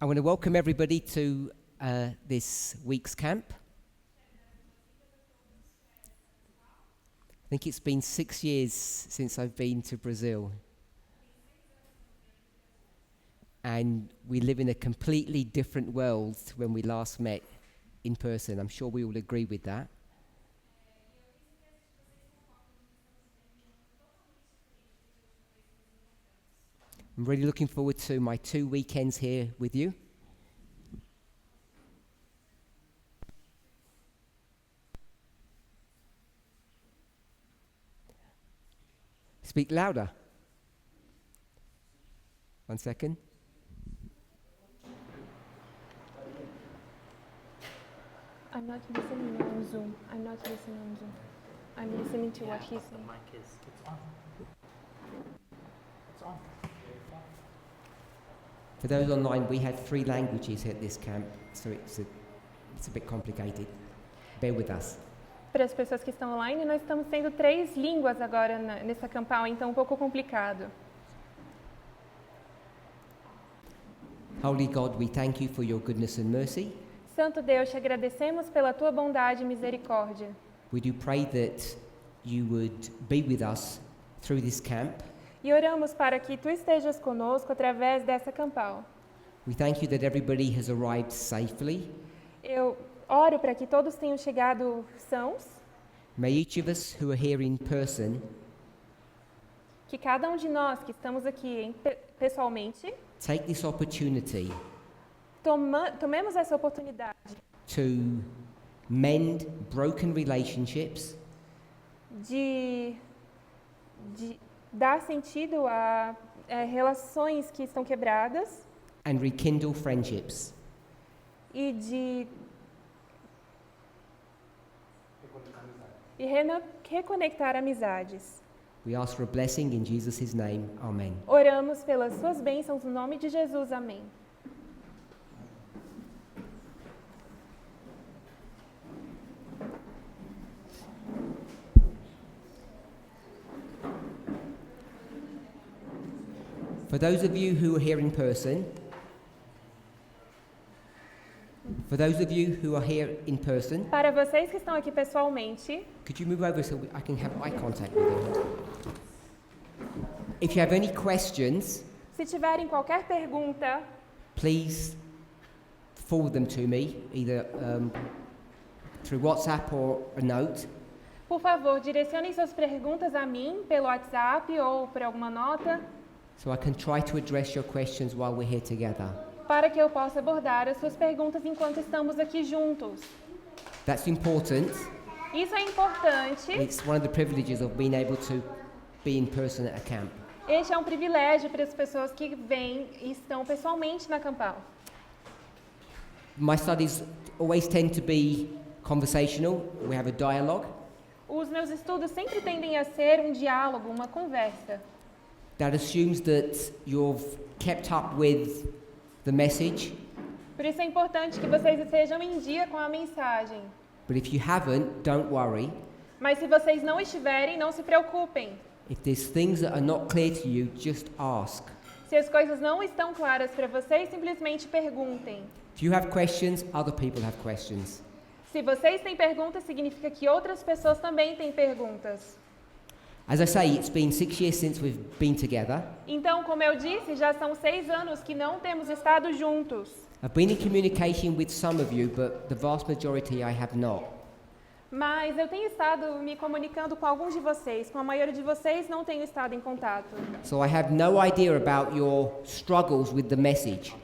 I want to welcome everybody to this week's camp. I think it's been 6 years since I've been to Brazil. And we live in a completely different world to when we last met in person. I'm sure we all agree with that. I'm really looking forward to my 2 weekends here with you. Speak louder. 1 second. I'm not listening on Zoom. I'm not listening on Zoom. I'm listening to what he's saying. The mic is, it's on. It's on. For those online, we had 3 languages at this camp, so it's a bit complicated. Bear with us. Para as pessoas que estão online, nós estamos tendo 3 línguas agora nesse acampamento, então um pouco complicado. Holy God, we thank you for your goodness and mercy. Santo Deus, te agradecemos pela tua bondade e misericórdia. We do pray that you would be with us through this camp. E oramos para que tu estejas conosco através dessa campal. We thank you that everybody has arrived safely. Eu oro para que todos tenham chegado sãos, May each of us who are here in person que cada um de nós que estamos aqui pessoalmente, take this opportunity tomemos essa oportunidade to mend broken relationships de dar sentido a relações que estão quebradas and rekindle friendships. e de reconectar amizades. We ask for a blessing in Jesus' name. Amen. Oramos pelas suas bênçãos no nome de Jesus. Amém. For those of you who are here in person, Para vocês que estão aqui pessoalmente, could you move over so I can have eye contact with you? If you have any questions, se tiverem qualquer pergunta, please forward them to me, either through WhatsApp or a note. por favor, direcionem suas perguntas a mim pelo WhatsApp ou por alguma nota, So I can try to address your questions while we're here together. para que eu possa abordar as suas perguntas enquanto estamos aqui juntos. That's important. Isso é importante. It's one of the privileges of being able to be in person at a camp. Este é um privilégio para as pessoas que vêm e estão pessoalmente na campal. My studies always tend to be conversational. We have a dialogue. Os meus estudos sempre tendem a ser um diálogo, uma conversa. That assumes that you've kept up with the message. Por isso é importante que vocês estejam em dia com a mensagem. But if you haven't, don't worry. Mas se vocês não estiverem, não se preocupem. If there's things that are not clear to you, just ask. Se as coisas não estão claras para vocês, simplesmente perguntem. If you have questions, other people have questions. Se vocês têm perguntas, significa que outras pessoas também têm perguntas. As I say, it's been 6 years since we've been together. Então, como eu disse, já são 6 anos que não temos estado juntos. I've been in communication with some of you, but the vast majority I have not. Mas eu tenho estado me comunicando com alguns de vocês. Com a maioria de vocês, não tenho estado em contato. So I have no idea about your struggles with the message.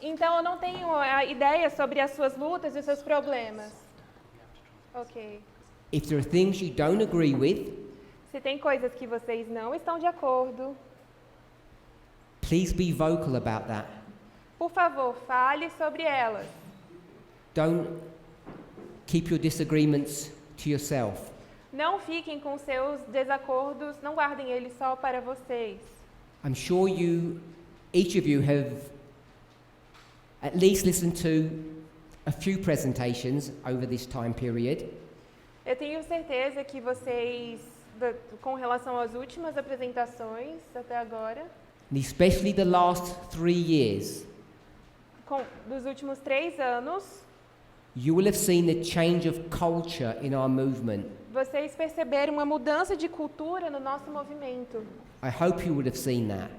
Então, eu não tenho a ideia sobre as suas lutas e os seus problemas. Ok. If there are things you don't agree with, Se tem coisas que vocês não estão de acordo, please be vocal about that. por favor, fale sobre elas. Don't keep your disagreements to yourself. Não fiquem com seus desacordos, não guardem eles só para vocês. I'm sure each of you have at least listened to a few presentations over this time period. Eu tenho certeza que vocês, com relação às últimas apresentações até agora, and especially the last 3 years, Dos últimos 3 anos, you will have seen the change of culture in our movement. vocês perceberam uma mudança de cultura no nosso movimento. I hope you would have seen that.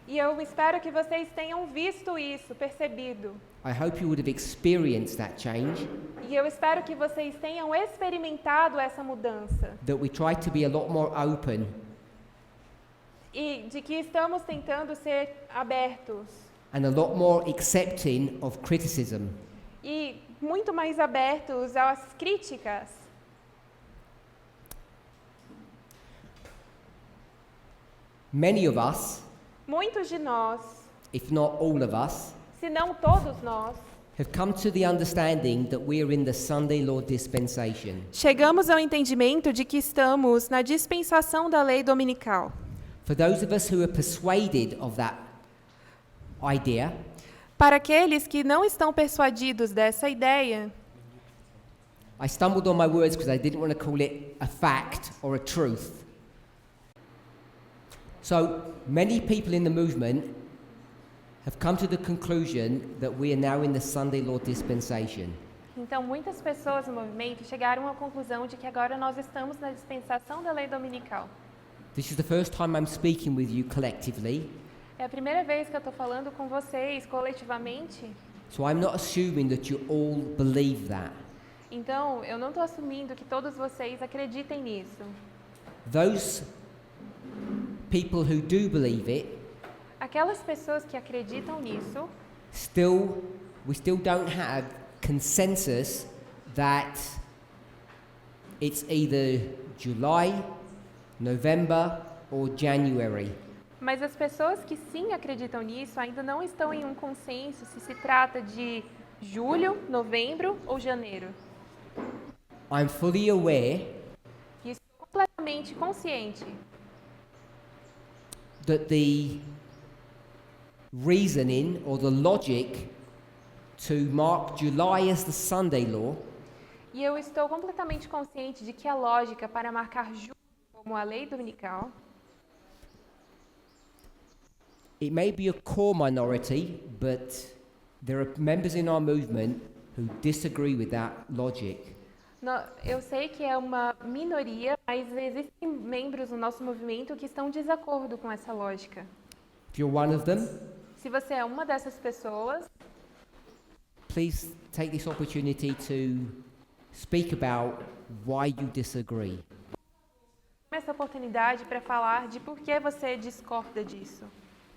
E eu espero que vocês tenham visto isso, percebido. I hope you would have experienced that change, E eu espero que vocês tenham experimentado essa mudança. that we try to be a lot more open E de que estamos tentando ser abertos. and a lot more accepting of criticism. E muito mais abertos às críticas. Many of us, Muitos de nós, if not all of us, se não todos nós, have come to the understanding that we are in the Sunday law dispensation. chegamos ao entendimento de que estamos na dispensação da lei dominical. For those of us who are persuaded of that idea, Para aqueles que não estão persuadidos dessa ideia, I stumbled on my words because I didn't want to call it a fact or a truth. So many people in the movement have come to the conclusion that we are now in the Sunday law dispensation. então muitas pessoas no movimento chegaram à conclusão de que agora nós estamos na dispensação da lei dominical. This is the first time I'm speaking with you collectively, É a primeira vez que eu estou falando com vocês coletivamente, so I'm not assuming that you all believe that. então eu não estou assumindo que todos vocês acreditem nisso. Those people who do believe it, Aquelas pessoas que acreditam nisso, we still don't have consensus that it's either July, November or January. mas as pessoas que sim acreditam nisso ainda não estão em um consenso se se trata de julho, novembro ou janeiro. I'm fully aware E estou completamente consciente that the reasoning or the logic to mark July as the Sunday law e eu estou completamente consciente de que a lógica para marcar julho como a lei dominical, it may be a core minority, but there are members in our movement who disagree with that logic. eu sei que é uma minoria, mas existem membros do nosso movimento que estão em desacordo com essa lógica. If you're one of them, Se você é uma dessas pessoas, please take this opportunity to speak about why you disagree. tome essa oportunidade para falar de por que você discorda disso.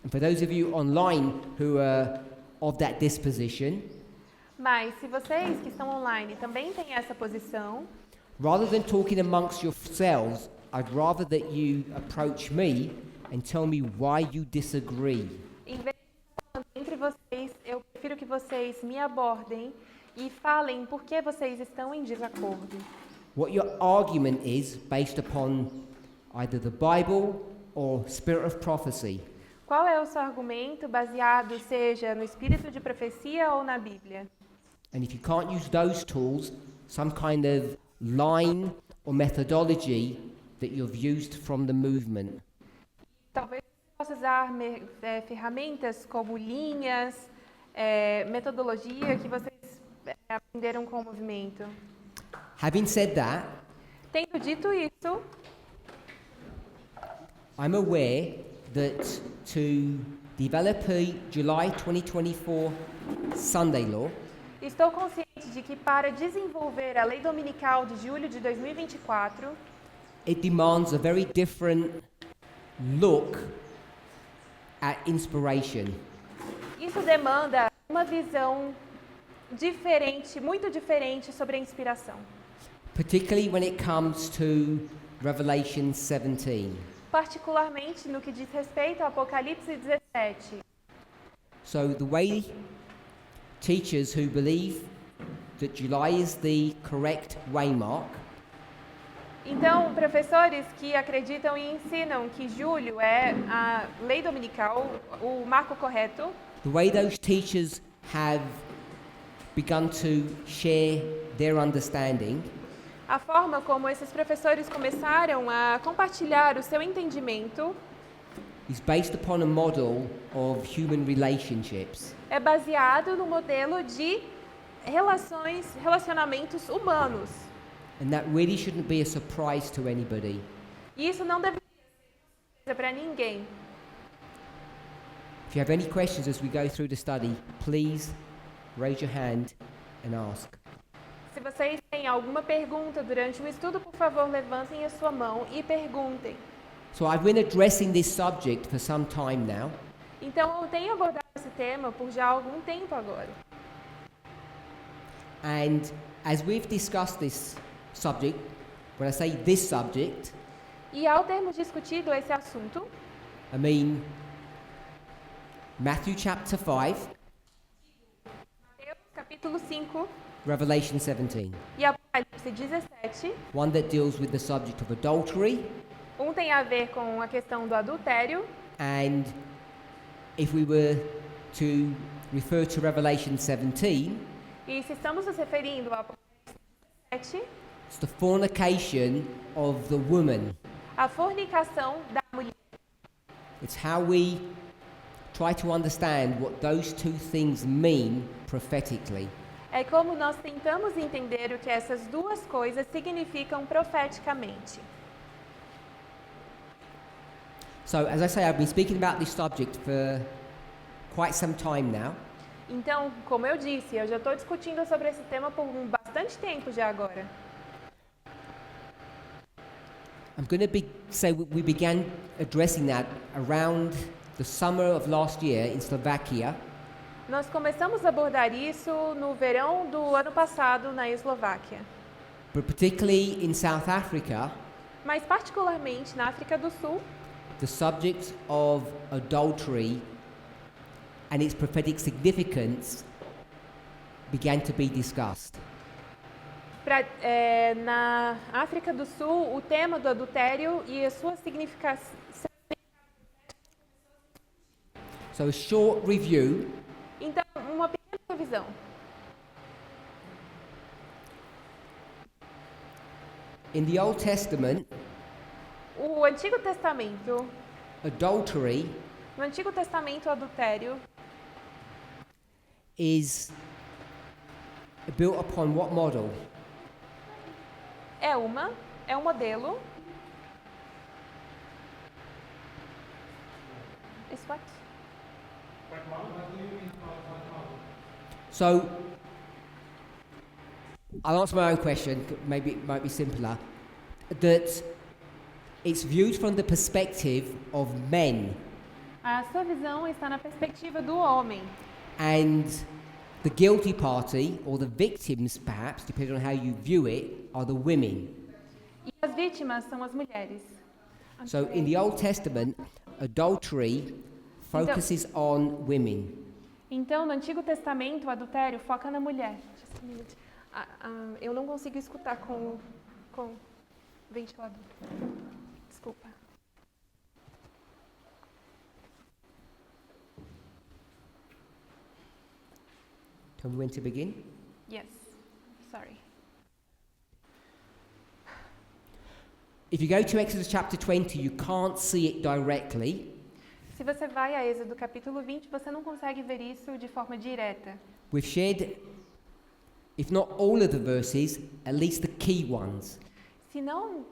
And for those of you online who are of that disposition, Mas se vocês que estão online também têm essa posição, rather than talking amongst yourselves, I'd rather that you approach me and tell me why you disagree. em vez de falar entre vocês, eu prefiro que vocês me abordem e falem por que vocês estão em desacordo. What your argument is based upon either the Bible or spirit of prophecy. Qual é o seu argumento baseado, seja no espírito de profecia ou na Bíblia? And if you can't use those tools, some kind of line or methodology that you've used from the movement. Talvez você possa usar ferramentas como linhas, metodologia que vocês aprenderam com o movimento. Having said that, Tendo dito isso, I'm aware that to develop a July 2024 Sunday law, estou consciente de que para desenvolver a lei dominical de julho de 2024, it demands a very different look at inspiration. isso demanda uma visão diferente, muito diferente sobre a inspiração. Particularly when it comes to Revelation 17. Particularmente no que diz respeito ao Apocalipse 17. So the way teachers who believe that July is the correct waymark Então, professores que acreditam e ensinam que julho é a lei dominical, o marco correto, the way those teachers have begun to share their understanding a forma como esses professores começaram a compartilhar o seu entendimento is based upon a model of human relationships. é baseado no modelo de relacionamentos humanos. And that really shouldn't be a surprise to anybody. E isso não deveria ser para ninguém. If you have any questions as we go through the study, please raise your hand and ask. Se vocês têm alguma pergunta durante o estudo, por favor, levantem a sua mão e perguntem. So I've been addressing this subject for some time now, Então, eu tenho abordado esse tema por já algum tempo agora. and as we've discussed this subject, when I say this subject, E ao termos discutido esse assunto, I mean Matthew chapter 5, Mateus capítulo 5 Revelation 17, e Apocalipse 17, one that deals with the subject of adultery, um tem a ver com a questão do adultério, and if we were to refer to Revelation 17, e se estamos nos referindo ao Apocalipse 17, it's the fornication of the woman. a fornicação da mulher. It's how we try to understand what those two things mean prophetically. É como nós tentamos entender o que essas duas coisas significam profeticamente. So, as I say, I've been speaking about this subject for quite some time now, Então, como eu disse, eu já estou discutindo sobre esse tema por bastante tempo já agora. I'm going to say we began addressing that around the summer of last year in Slovakia, Nós começamos a abordar isso no verão do ano passado na Eslováquia, but particularly in South Africa, mas particularmente na África do Sul, the subject of adultery and its prophetic significance began to be discussed. Na África do Sul, o tema do adultério e a sua significação. So, a short review. Então, uma pequena revisão. In the Old Testament, O Antigo Testamento, adultery no Antigo Testamento, o adultério is built upon what model? é um modelo. Is what? So, I'll answer my own question, maybe it might be simpler. That it's viewed from the perspective of men, A sua visão está na perspectiva do homem. and the guilty party, or the victims perhaps, depending on how you view it, are the women. E as vítimas são as mulheres. So, in the Old Testament, adultery focuses on women. Então, no Antigo Testamento, o adultério foca na mulher. Just a minute. Eu não consigo escutar com ventilador. Desculpa. Tell me when to begin. Yes. Sorry. If you go to Exodus chapter 20, you can't see it directly. Se você vai a Êxodo capítulo 20, você não consegue ver isso de forma direta. We've shared, if not all of the verses, at least the key ones. Se não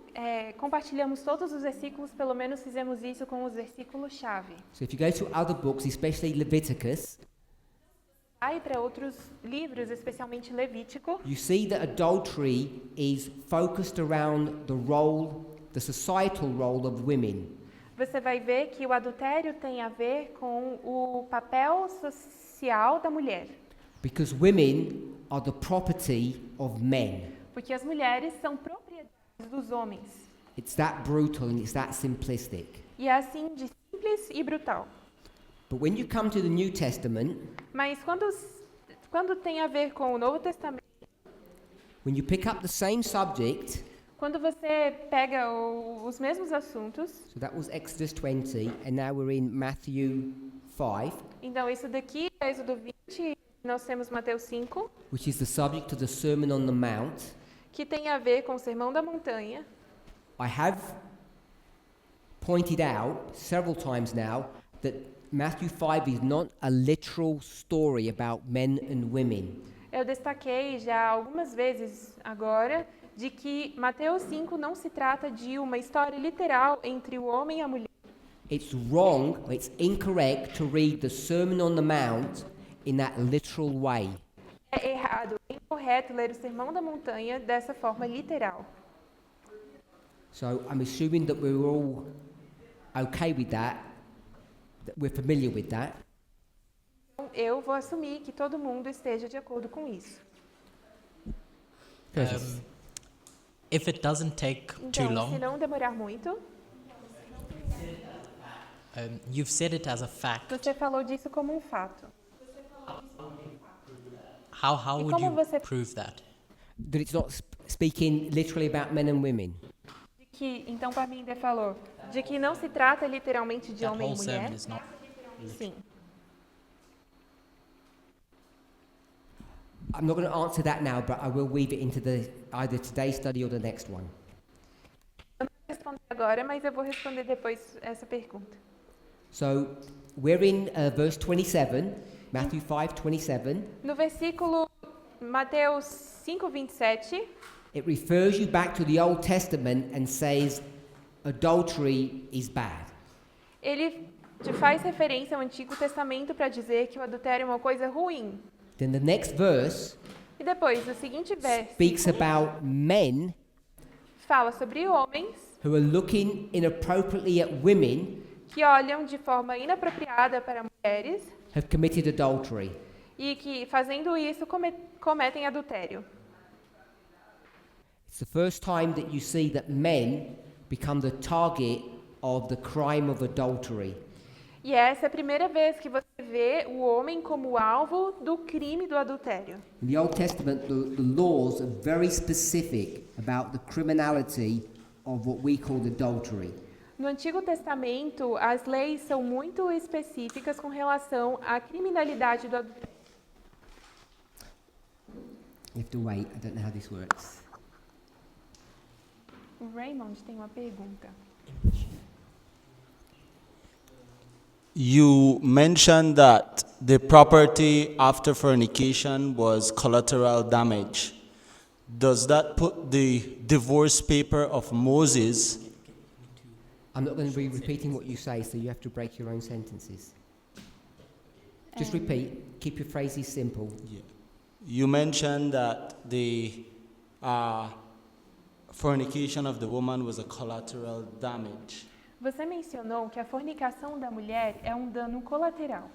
compartilhamos todos os versículos, pelo menos fizemos isso com os versículos-chave. So if you go to other books, especially Leviticus, Aí para outros livros, especialmente Levítico, you see that adultery is focused around the societal role of women. você vai ver que o adultério tem a ver com o papel social da mulher. Because women are the property of men. Porque as mulheres são propriedades dos homens. It's that brutal and it's that simplistic. E é assim de simples e brutal. But when you come to the New Testament, Mas quando tem a ver com o Novo Testamento, when you pick up the same subject, quando você pega os mesmos assuntos, so that was Exodus 20, and now we're in Matthew 5, então isso daqui é Êxodo 20, nós temos Mateus 5, which is the subject of the Sermon on the Mount. que tem a ver com o Sermão da Montanha. I have pointed out several times now that Matthew 5 is not a literal story about men and women. Eu destaquei já algumas vezes agora de que Mateus 5 não se trata de uma história literal entre o homem e a mulher. It's wrong, it's incorrect to read the Sermon on the Mount in that literal way. É errado, é incorreto ler o Sermão da Montanha dessa forma literal. So I'm assuming that we're all okay with that we're familiar with that. Então, eu vou assumir que todo mundo esteja de acordo com isso. If it doesn't take too Então, se long, não demorar muito, you've said it as a fact. você falou disso como um fato. How E would como you você- prove that? That it's not speaking literally about men and women. De que, então, Parminder falou de que não se trata literalmente de That homem e whole sermon mulher. is not. Sim. I'm not going to answer that now, but I will weave it into either today's study or the next one. Eu não vou responder agora, mas eu vou responder depois essa pergunta. So we're in verse 27, Matthew 5:27. No versículo Mateus 5:27, It refers you back to the Old Testament and says adultery is bad. ele te faz referência ao Antigo Testamento para dizer que o adultério é uma coisa ruim. Then the next verse E depois, o seguinte speaks verso about men fala sobre homens who are looking inappropriately at women que olham de forma inapropriada para mulheres have committed adultery. e que, fazendo isso, cometem adultério. It's the first time that you see that men become the target of the crime of adultery. E essa é a primeira vez que você vê o homem como alvo do crime do adultério. In the Old Testament, the laws are very specific about the criminality of what we call adultery. No Antigo Testamento, as leis são muito específicas com relação à criminalidade do adultério. You have to wait. I don't know how this works. O Raymond tem uma pergunta. You mentioned that the property after fornication was collateral damage. Does that put the divorce paper of Moses? I'm not going to be repeating what you say, so you have to break your own sentences. Just repeat. Keep your phrases simple. You mentioned that the fornication of the woman was a collateral damage. Você mencionou que a fornicação da mulher é um dano colateral.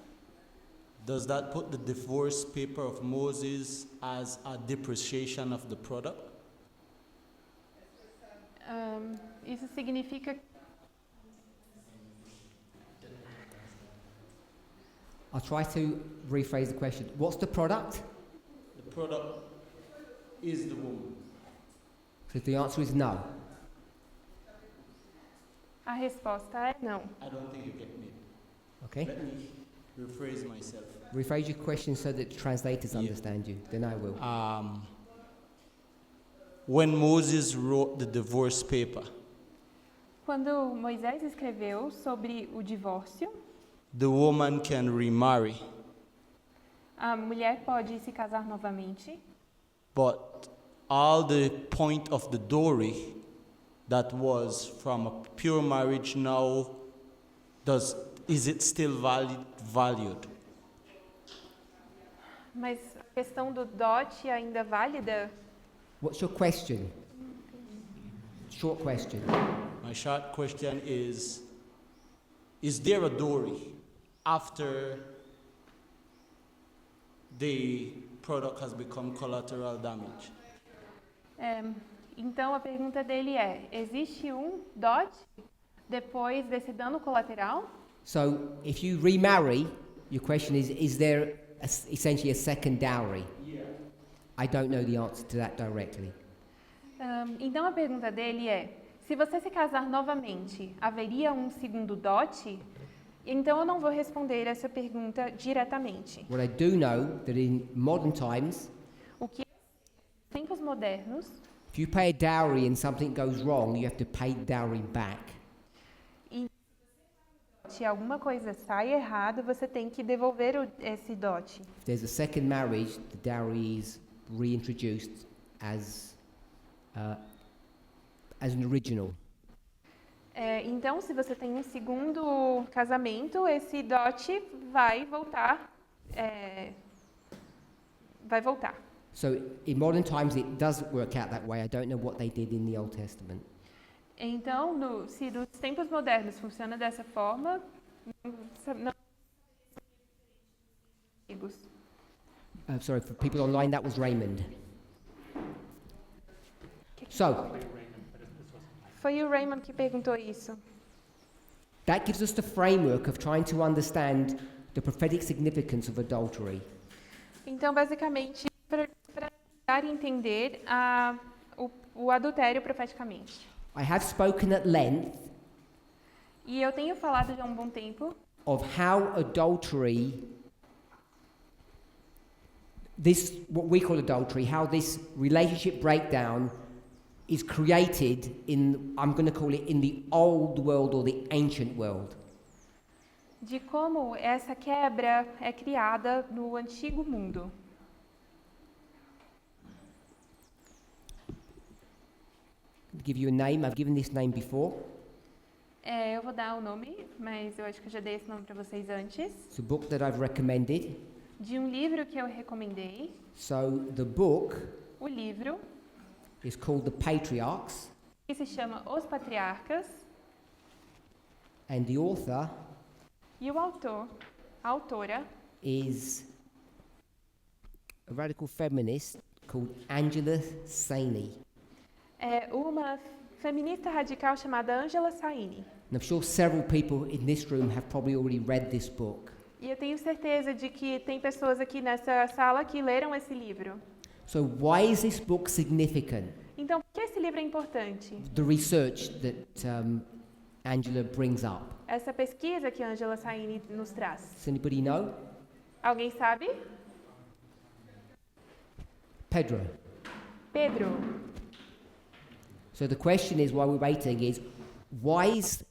Does that put the divorce paper of Moses as a depreciation of the product? Isso significa I'll try to rephrase the question. What's the product? The product is the woman. So the answer is no. a resposta é não. I don't think you get me. Okay? Let me rephrase myself. Rephrase your question so that the translators Yeah. understand you. Then I will. When Moses wrote the divorce paper, Quando Moisés escreveu sobre o divórcio, the woman can remarry, a mulher pode se casar novamente, but all the point of the dowry that was from a pure marriage now, is it still valued? mas a questão do dote é ainda válida? What's your question? Short question. My short question is there a dowry after the product has become collateral damage? Então a pergunta dele é: existe um dote depois desse dano colateral? So if you remarry, your question is there essentially a second dowry? Yeah. I don't know the answer to that directly. Então a pergunta dele é: se você se casar novamente, haveria um segundo dote? Então eu não vou responder essa pergunta diretamente. What I do know that in modern times, O que em tempos modernos, if you pay a dowry and something goes wrong, you have to pay the dowry back. em dote e alguma coisa sai errado, você tem que devolver esse dote. If there's a second marriage, the dowry is reintroduced as an original. Então, se você tem um segundo casamento, esse dote vai voltar. Vai voltar. So in modern times it doesn't work out that way. I don't know what they did in the Old Testament. Então, se nos tempos modernos funciona dessa forma, não amigos. Sorry, for people online, that was Raymond. So, Foi o Raymond que perguntou isso. that gives us the framework of trying to understand the prophetic significance of adultery. Então, basicamente, para tentar entender o adultério profeticamente. I have spoken at length E eu tenho falado já há um bom tempo of how adultery, this, what we call adultery, how this relationship breakdown is created in, I'm going to call it, in the old world or the ancient world. de como essa quebra é criada no antigo mundo. To give you a name, I've given this name before. Eu vou dar o nome, mas eu acho que eu já dei esse nome para vocês antes. It's a book that I've recommended. De um livro que eu recomendei. So the book O livro, is called The Patriarchs, que se chama Os Patriarcas, and the author e o autor, a autora, is a radical feminist called Angela Saini. é uma feminista radical chamada Angela Saini. And I'm sure several people in this room have probably already read this book. E eu tenho certeza de que tem pessoas aqui nessa sala que leram esse livro. So why is this book significant? Então, por que esse livro é importante? The research that Angela brings up. Essa pesquisa que a Angela Saini nos traz. Does anybody know? Alguém sabe? Pedro. Pedro. So the question is, while we're waiting, is why is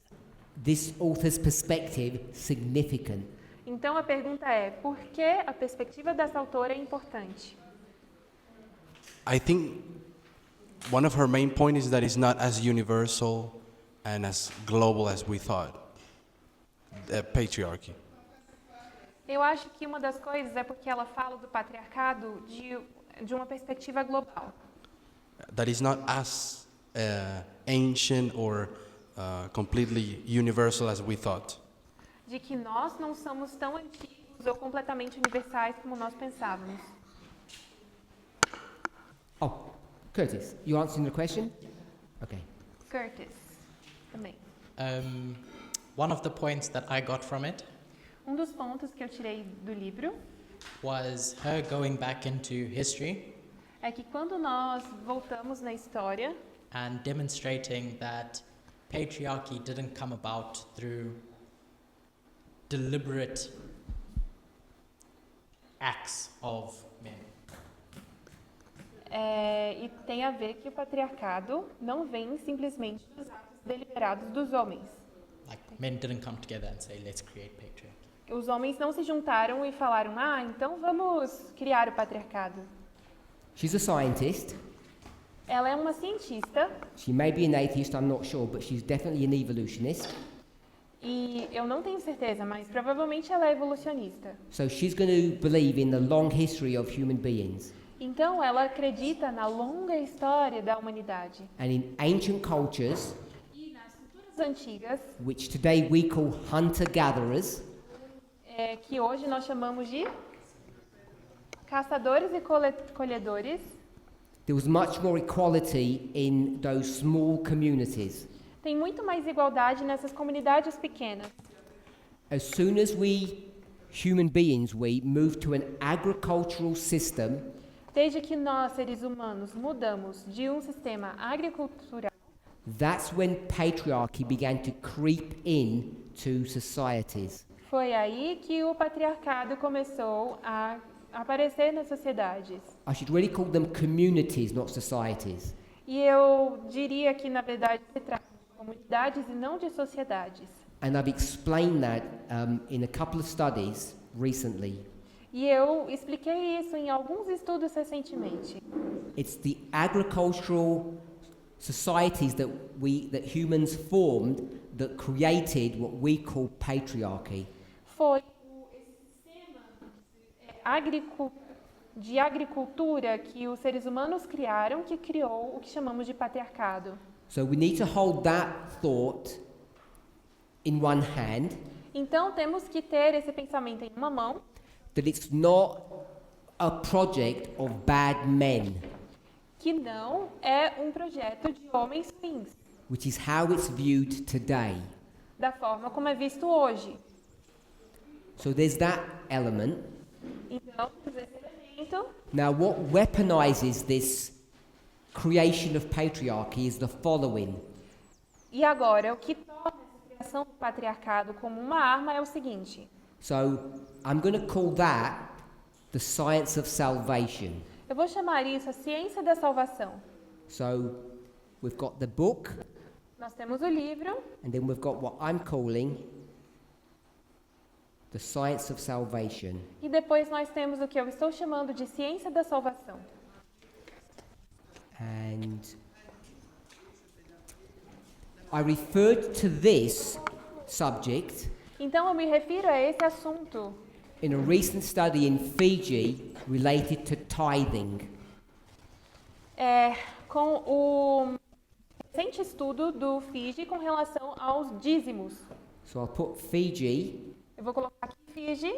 this author's perspective significant? Então, a pergunta é, por que a perspectiva dessa autora é importante? I think one of her main points is that it's not as universal and as global as we thought. Patriarchy. Eu acho que uma das coisas é porque ela fala do patriarcado de uma perspectiva global. That is not as ancient or completely universal as we thought. De que nós não somos tão antigos ou completamente universais como nós pensávamos. Oh, Curtis, you answering the question? Okay. Curtis, também. One of the points that I got from it Um dos pontos que eu tirei do livro was her going back into history é que quando nós voltamos na história and demonstrating that patriarchy didn't come about through deliberate acts of men. E tem a ver que o patriarcado não vem simplesmente dos atos deliberados dos homens. Like men didn't come together and say, let's create patriarchy. Os homens não se juntaram e falaram, então vamos criar o patriarcado. She's a scientist. Ela é uma cientista She may be an atheist, I'm not sure, but she's definitely an evolutionist. e eu não tenho certeza, mas provavelmente ela é evolucionista. So she's going to believe in the long history of human beings. Então ela acredita na longa história da humanidade. And in ancient cultures, E nas culturas antigas, which today we call hunter-gatherers, que hoje nós chamamos de caçadores e colhedores, there was much more equality in those small communities. tem muito mais igualdade nessas comunidades pequenas. As soon as we, human beings, we move to an agricultural system, Desde que nós, seres humanos, mudamos de um sistema agricultural, that's when patriarchy began to creep in to societies. foi aí que o patriarcado começou a aparecer nas sociedades. I should really call them communities, not societies. E eu diria que, na verdade, se trata de comunidades e não de sociedades. And I've explained that in a couple of studies recently. E eu expliquei isso em alguns estudos recentemente. It's the agricultural societies that humans formed that created what we call patriarchy. Foi esse sistema de agricultura que os seres humanos criaram que criou o que chamamos de patriarcado. So we need to hold that thought in one hand, Então temos que ter esse pensamento em uma mão, that it's not a project of bad men, que não é um projeto de homens ruins, which is how it's viewed today. da forma como é visto hoje. So there's that element. Então, temos esse elemento. Now, what weaponizes this creation of patriarchy is the following. E agora, o que torna essa criação do patriarcado como uma arma é o seguinte. So I'm going to call that the science of salvation. Eu vou chamar isso a ciência da salvação. So we've got the book, Nós temos o livro and then we've got what I'm calling the science of salvation. e depois nós temos o que eu estou chamando de ciência da salvação. And I referred to this subject Então eu me refiro a esse assunto in a recent study in Fiji related to tithing. com o recente estudo do Fiji com relação aos dízimos. So I'll put Fiji, Eu vou colocar aqui Fiji,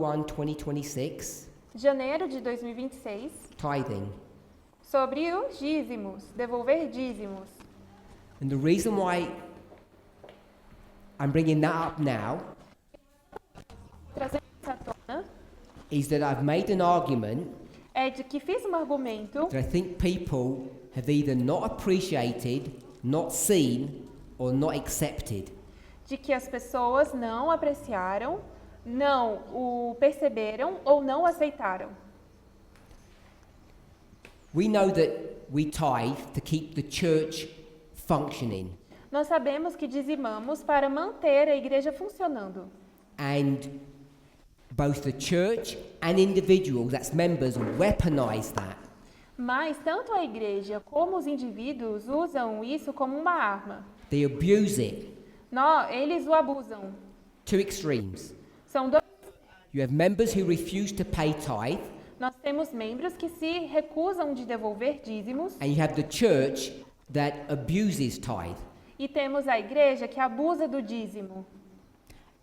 01/2026, janeiro de 2026, tithing. sobre os dízimos, devolver dízimos. And the reason why I'm bringing that up now Trazendo isso à tona is that I've made an argument é de que fiz um argumento that I think people have either not appreciated, not seen, or not accepted. de que as pessoas não apreciaram, não o perceberam ou não aceitaram. We know that we tithe to keep the church functioning. Nós sabemos que dizimamos para manter a igreja funcionando. And both the church and individuals, that's members, weaponize that. Mas tanto a igreja como os indivíduos usam isso como uma arma. They abuse it. Eles o abusam. Two extremes. São dois. You have members who refuse to pay tithe, Nós temos membros que se recusam de devolver dízimos and you have the church that abuses tithe. e temos a igreja que abusa do dízimo.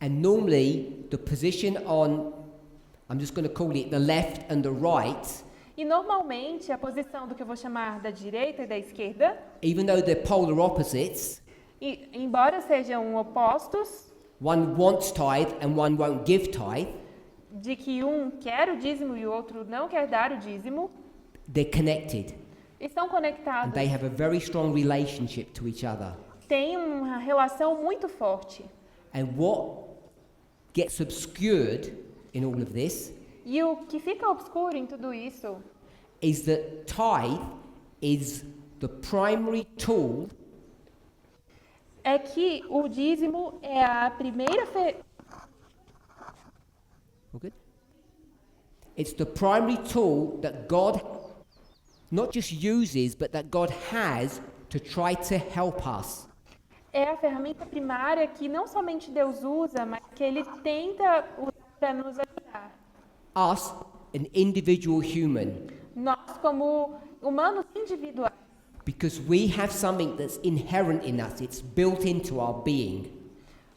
And normally, the position on, I'm just going to call it the left and the right, E normalmente a posição do que eu vou chamar da direita e da esquerda, even though they're polar opposites, e embora sejam opostos, one wants tithe and one won't give tithe, de que um quer o dízimo e o outro não quer dar o dízimo, they're connected. estão And conectados, they have a very strong relationship to each other. têm uma relação muito forte. And what gets obscured in all of this E o que fica obscuro em tudo isso is that tithe is the primary tool é que o dízimo é a primeira All good? It's the primary tool that God not just uses, but that God has to try to help us. é a ferramenta primária que não somente Deus usa, mas que Ele tenta usar para nos ajudar. Us, an individual human, Nós, como humanos individuais, because we have something that's inherent in us, it's built into our being.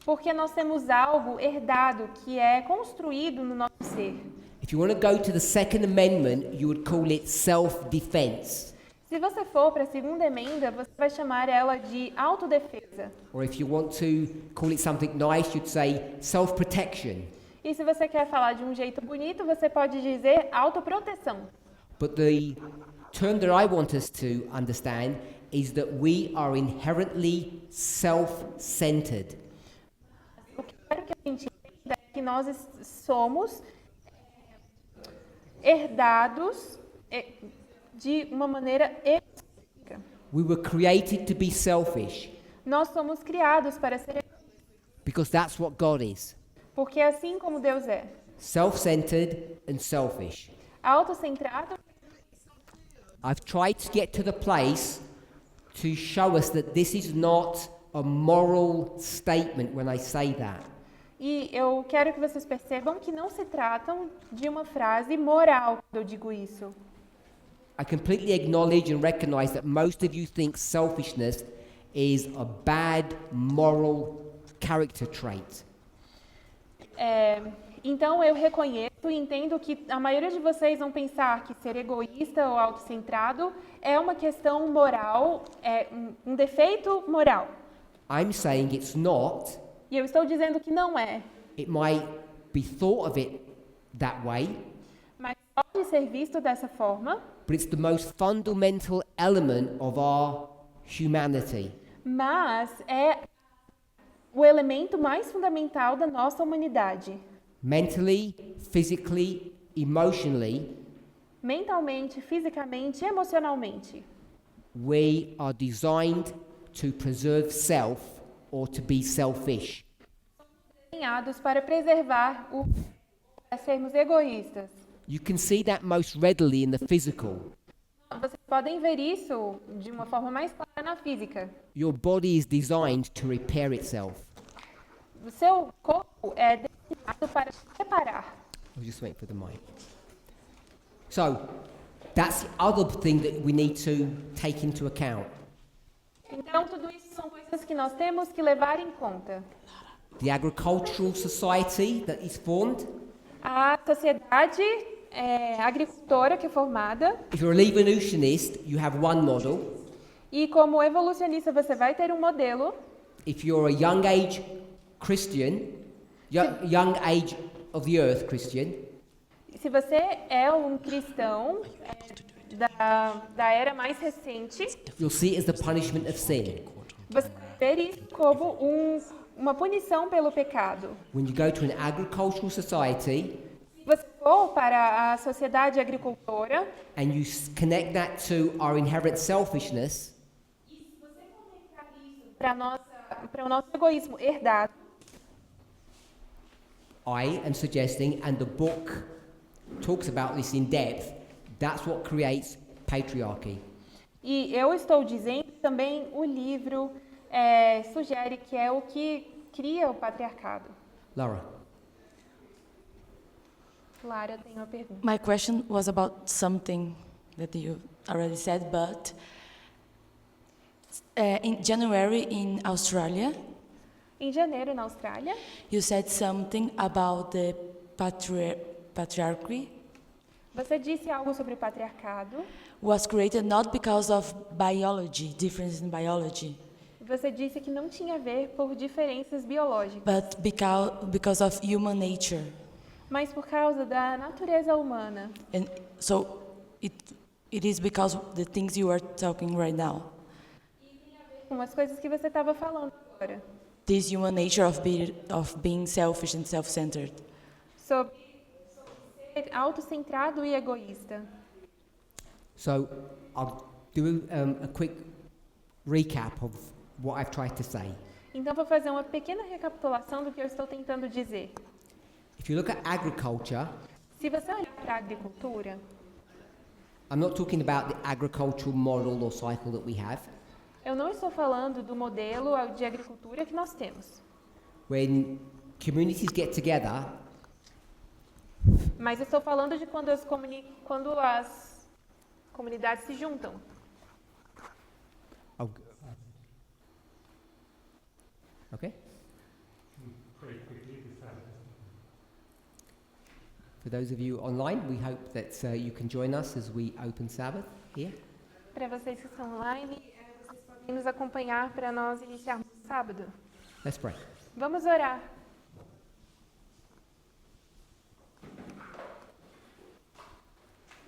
porque nós temos algo herdado que é construído no nosso ser. If you want to go to the Second Amendment, you would call it self-defense. Se você for para a segunda emenda, você vai chamar ela de autodefesa. Or if you want to call it something nice, you'd say self-protection. E se você quer falar de um jeito bonito, você pode dizer autoproteção. But the term that I want us to understand is that we are inherently self-centered. O que eu quero que a gente entenda é que nós somos herdados de uma maneira egocêntrica. We were created to be selfish Nós somos criados para ser because that's what God is. porque é assim como Deus é. Self-centered and selfish. Autocentrado. I've tried to get to the place to show us that this is not a moral statement when I say that. E eu quero que vocês percebam que não se tratam de uma frase moral quando eu digo isso. I completely acknowledge and recognize that most of you think selfishness is a bad moral character trait. Então eu reconheço e entendo que a maioria de vocês vão pensar que ser egoísta ou autocentrado é uma questão moral, é um defeito moral. I'm saying it's not. E eu estou dizendo que não é, It might be thought of it that way, mas pode ser visto dessa forma, but it's the most fundamental element of our humanity. mas é o elemento mais fundamental da nossa humanidade. Mentally, physically, emotionally, Mentalmente, fisicamente, emocionalmente. we are designed to preserve self or to be selfish. Desenhados para preservar para sermos egoístas. You can see that most readily in the physical. Vocês podem ver isso de uma forma mais clara na física. Your body is designed to repair itself. O seu corpo é desenhado para se reparar. I'll just wait for the mic. So, that's the other thing that we need to take into account. Então, tudo isso são coisas que nós temos que levar em conta. The agricultural society that is formed. A sociedade agricultora que é formada, If you're a evolutionist, you have one model. e como evolucionista você vai ter um modelo. If you're a young age Christian, young age of the earth Christian, Se você é um cristão da era mais recente, you'll see it as the punishment of sin. você vai ver isso como uma punição pelo pecado. When you go to an agricultural society Se você for para a sociedade agricultora, and you connect that to our inherent selfishness, para o nosso egoísmo herdado, I am suggesting, and the book talks about this in depth, that's what creates patriarchy. e eu estou dizendo também o livro sugere que é o que cria o patriarcado. Laura. Lara tem uma pergunta. My question was about something that you already said, but in January in Australia, Em janeiro, na Austrália, you said something about the patriarchy você disse algo sobre o patriarcado. was created not because of biology, difference in biology, Você disse que não tinha a ver por diferenças biológicas, but because of human nature. mas por causa da natureza humana. And so it is because of the things you are talking right now. Com as coisas que você estava falando agora. This human nature of being selfish and self-centered. Sobre ser autocentrado e egoísta. So I'll do a quick recap of what I've tried to say. Então, vou fazer uma pequena recapitulação do que eu estou tentando dizer. If you look at agriculture, Se você olhar para a agricultura, I'm not talking about the agricultural model or cycle that we have. eu não estou falando do modelo de agricultura que nós temos, When communities get together, mas estou falando de quando as comunidades se juntam. oh, okay. For those of you online, we hope that you can join us as we open Sabbath here. Para vocês que estão online, vocês podem nos acompanhar para nós iniciarmos o sábado. Let's pray. Vamos orar.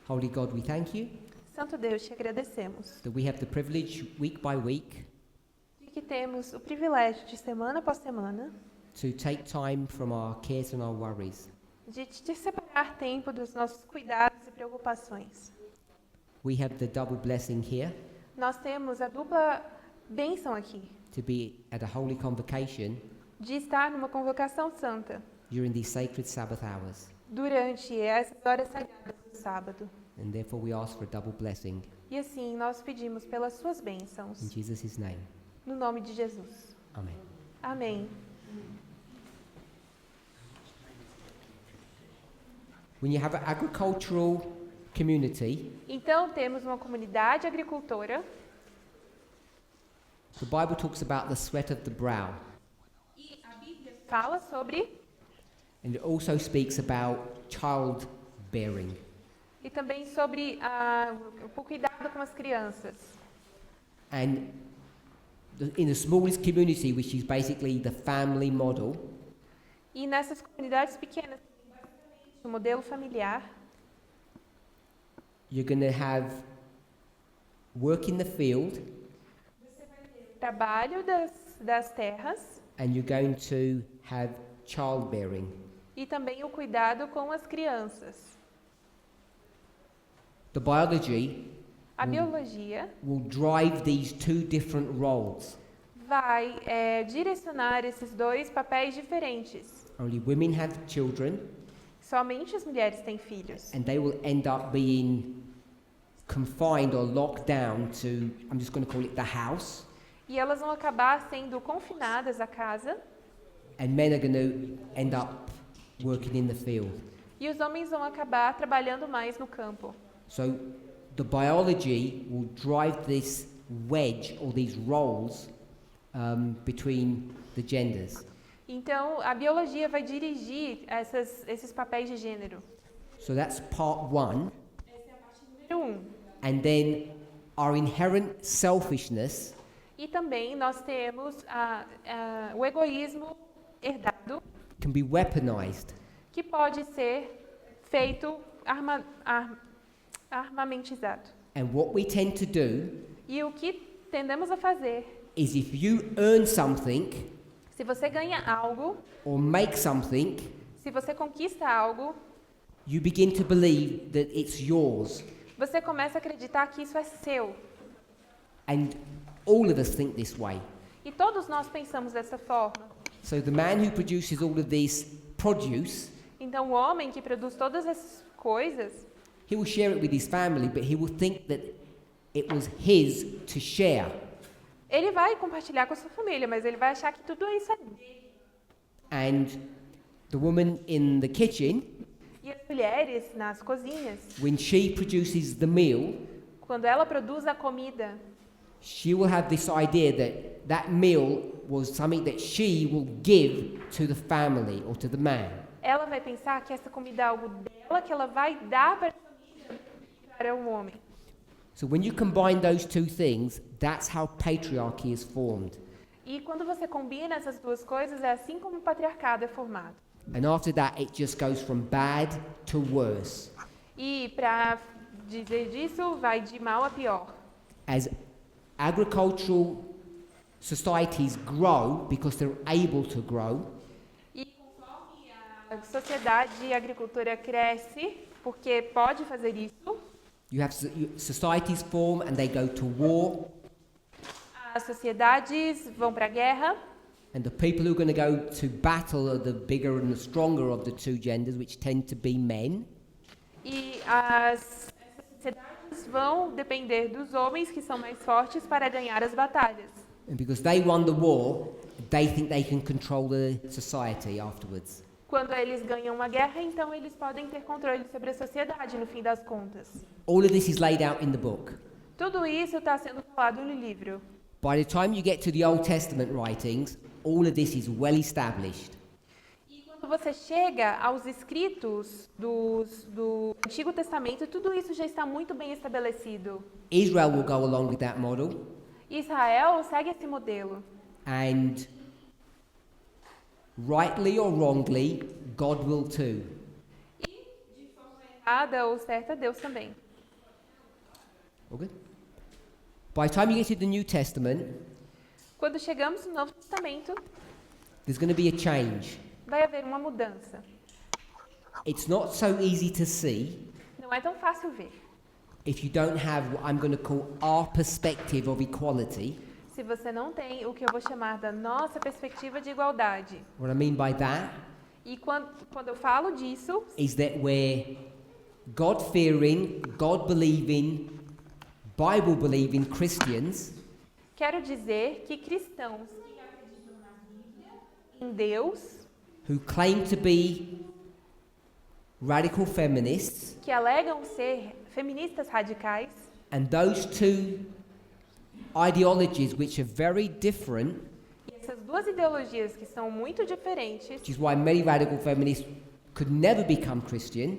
Holy God, we thank you Santo Deus, te agradecemos that we have the privilege week by week de que temos o privilégio de semana após semana to take time from our cares and our worries. de te separar tempo dos nossos cuidados e preocupações. We have the double blessing here nós temos a dupla bênção aqui, to be at a holy convocation de estar numa convocação santa during these sacred Sabbath hours. durante essas horas sagradas do sábado. And therefore we ask for a double blessing E assim nós pedimos pelas suas bênçãos, in Jesus' name. no nome de Jesus. Amen. Amém. When you have an agricultural community, Então temos uma comunidade agricultora. the Bible talks about the sweat of the brow, E a Bíblia fala sobre and it also speaks about childbearing. e também sobre o cuidado com as crianças. And in the smallest community, which is basically the family model, E nessas comunidades pequenas, o modelo familiar, you're going to have work in the field, trabalho das terras and you're going to have childbearing. e também o cuidado com as crianças. The biology A biologia will drive these two different roles. vai direcionar esses dois papéis diferentes. Only women have children, Somente as mulheres têm filhos. and they will end up being confined or locked down to, I'm just going to call it the house, E elas vão acabar sendo confinadas à casa and men are going to end up working in the field. e os homens vão acabar trabalhando mais no campo. So the biology will drive this wedge or these roles between the genders. Então, a biologia vai dirigir esses papéis de gênero. So that's part one. Número 1. And then our inherent selfishness E também nós temos o egoísmo herdado, can be weaponized. que pode ser feito armamentizado. And what we tend to do E o que tendemos a fazer, is if you earn something se você ganha algo, or make something, se você conquista algo, you begin to believe that it's yours. você começa a acreditar que isso é seu. And all of us think this way. E todos nós pensamos dessa forma. So the man who produces all of this produce, Então, o homem que produz todas essas coisas, he will share it with his family, but he will think that it was his to share. ele vai compartilhar com a sua família, mas ele vai achar que tudo isso é dele. And the woman in the kitchen, E as mulheres nas cozinhas, when she produces the meal, quando ela produz a comida, she will have this idea that that meal was something that she will give to the family or to the man. ela vai pensar que essa comida é algo dela, que ela vai dar para a família, para o homem. So when you combine those two things, that's how patriarchy is formed. E quando você combina essas duas coisas, é assim como o patriarcado é formado. And after that, it just goes from bad to worse. E para dizer disso, vai de mal a pior. As agricultural societies grow, because they're able to grow, E conforme a sociedade e a agricultura cresce, porque pode fazer isso, you have societies form and they go to war, as sociedades vão para a guerra, and the people who are going to go to battle are the bigger and the stronger of the two genders, which tend to be men. e as sociedades vão depender dos homens que são mais fortes para ganhar as batalhas. And because they won the war, they think they can control the society afterwards. Quando eles ganham uma guerra, então eles podem ter controle sobre a sociedade, no fim das contas. All of this is laid out in the book. Tudo isso está sendo falado no livro. By the time you get to the Old Testament writings, all of this is well established. E quando você chega aos escritos do Antigo Testamento, tudo isso já está muito bem estabelecido. Israel will go along with that model, Israel segue esse modelo. and rightly or wrongly, God will too. Errada ou certa, Deus também. All good? By the time you get to the New Testament, Quando chegamos no Novo Testamento, there's going to be a change. vai haver uma mudança. It's not so easy to see, Não é tão fácil ver. if you don't have what I'm going to call our perspective of equality, se você não tem o que eu vou chamar da nossa perspectiva de igualdade. what I mean by that E quando eu falo disso, is that we're God-fearing, God-believing, Bible-believing Christians quero dizer que cristãos que acreditam na Bíblia, em Deus, who claim to be radical feminists, que alegam ser feministas radicais, and those two ideologies which are very different, e essas duas ideologias que são muito diferentes, which is why many radical feminists could never become Christian,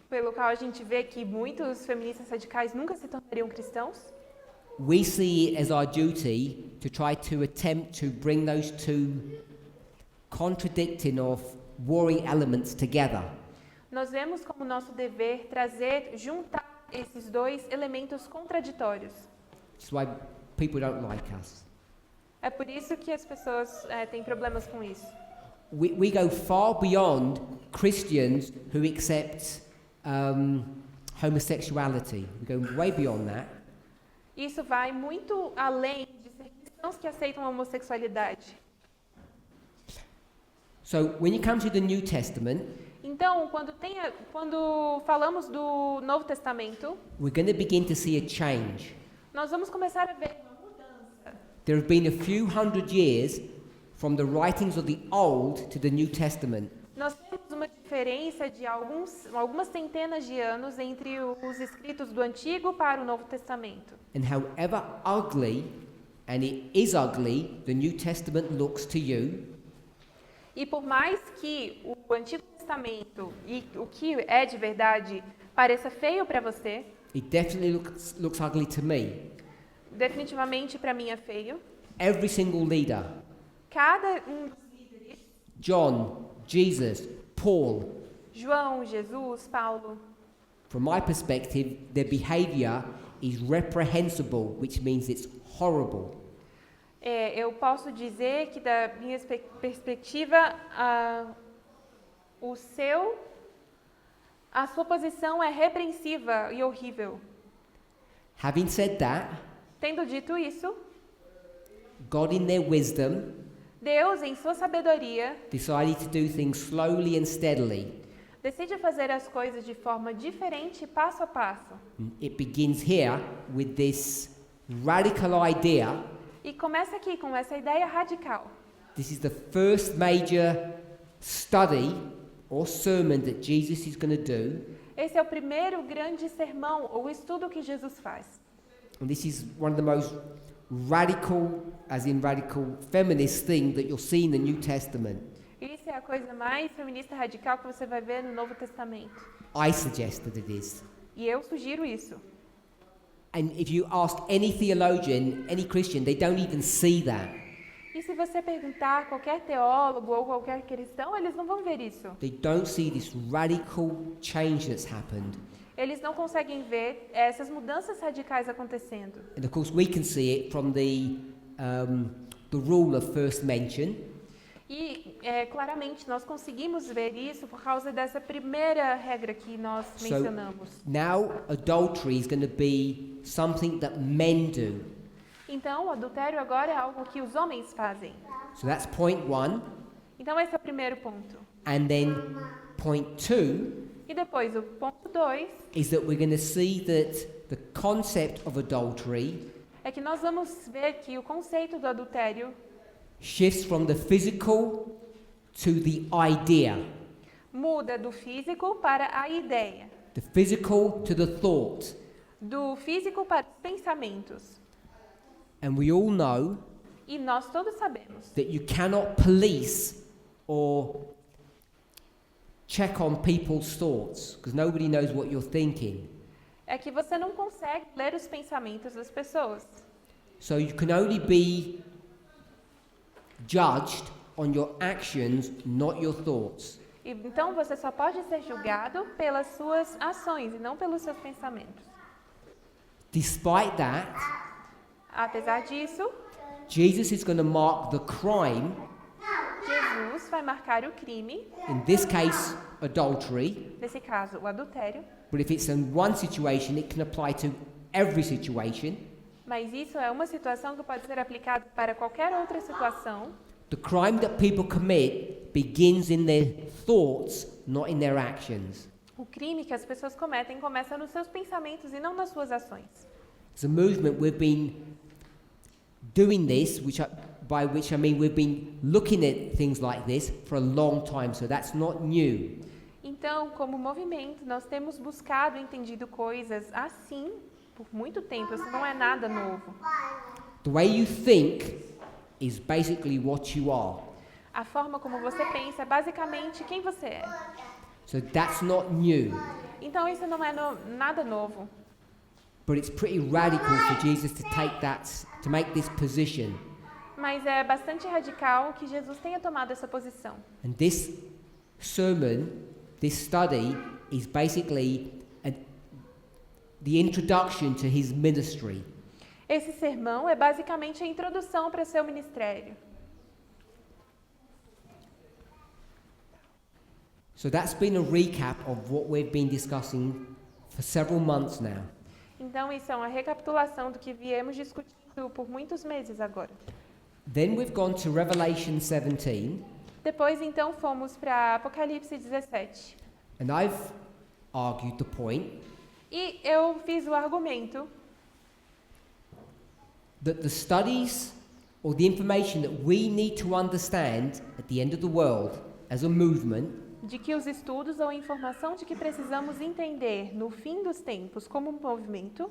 pelo qual a gente vê que muitos feministas radicais nunca se tornariam cristãos, we see it as our duty to try to attempt to bring those two contradicting or warring elements together. nós vemos como nosso dever juntar esses dois elementos contraditórios. Which is why people don't like us. É por isso que as pessoas têm problemas com isso. We go far beyond Christians who accept homosexuality. We go way beyond that. Isso vai muito além de ser cristãos que aceitam a homossexualidade. So when you come to the New Testament, Então, quando falamos do Novo Testamento, we're going to begin to see a change. nós vamos começar a ver uma mudança. There have been a few hundred years from the writings of the Old to the New Testament. Nós temos uma diferença de algumas centenas de anos entre os escritos do Antigo para o Novo Testamento. And however ugly, and it is ugly, the New Testament looks to you, E por mais que o Antigo Testamento e o que é de verdade pareça feio para você, it definitely looks ugly to me. definitivamente para mim é feio. Every single leader, Cada um dos líderes, John, Jesus, Paul, João, Jesus, Paulo, from my perspective, their behavior is reprehensible, which means it's horrible. eu posso dizer que da minha perspectiva, a sua posição é repreensiva e horrível. Having said that, Tendo dito isso, God in their wisdom Deus, em sua sabedoria, decided to do things slowly and steadily. decide fazer as coisas de forma diferente, passo a passo. It begins here with this radical idea. E começa aqui com essa ideia radical. This is the first major study or sermon that Jesus is going to do. Esse é o primeiro grande sermão ou estudo que Jesus faz. And this is one of the most radical, as in radical feminist thing that you'll see in the New Testament. Isso é a coisa mais feminista radical que você vai ver no Novo Testamento. I suggest that it is. E eu sugiro isso. And if you ask any theologian, any Christian, they don't even see that. E se você perguntar a qualquer teólogo ou qualquer cristão, eles não vão ver isso. They don't see this radical change that's happened. Eles não conseguem ver essas mudanças radicais acontecendo. And of course, we can see it from the rule of first mention. E, claramente, nós conseguimos ver isso por causa dessa primeira regra que nós mencionamos. Now, adultery is going to be something that men do. Então, o adultério agora é algo que os homens fazem. So that's point one. Então, esse é o primeiro ponto. And then point two E depois, o ponto 2 is that we're going to see that the concept of adultery é que nós vamos ver que o conceito do adultério shifts from the physical to the idea, muda do físico para a ideia, the physical to the thought. do físico para os pensamentos. And we all know E nós todos sabemos that you cannot police or check on people's thoughts because nobody knows what you're thinking. é que você não consegue ler os pensamentos das pessoas. So you can only be judged on your actions, not your thoughts. E, então você só pode ser julgado pelas suas ações e não pelos seus pensamentos. Despite that, Apesar disso, Jesus is going to mark the crime, Jesus vai marcar o crime, in this case, adultery, nesse caso, o adultério, But if it's in one situation, it can apply to every situation. Mas isso é uma situação que pode ser aplicada para qualquer outra situação. The crime that people commit begins in their thoughts, not in their actions. O crime que as pessoas cometem começa nos seus pensamentos e não nas suas ações. As a movement, we've been doing this, by which I mean we've been looking at things like this for a long time, so that's not new. Então, como movimento, nós temos buscado e entendido coisas assim por muito tempo. Isso não é nada novo. The way you think is basically what you are. A forma como você pensa é basicamente quem você é. So that's not new. Então, isso não é nada novo. But it's pretty radical for Jesus to make this position. Mas é bastante radical que Jesus tenha tomado essa posição. And this sermon, this study, is basically the introduction to his ministry. Esse sermão é basicamente a introdução para seu ministério. So that's been a recap of what we've been discussing for several months now. Então, isso é uma recapitulação do que viemos discutindo por muitos meses agora. Then we've gone to Revelation 17, Depois, então, fomos para Apocalipse 17. and I've argued the point E eu fiz o argumento that the studies or the information that we need to understand at the end of the world as a movement de que os estudos ou a informação de que precisamos entender no fim dos tempos como um movimento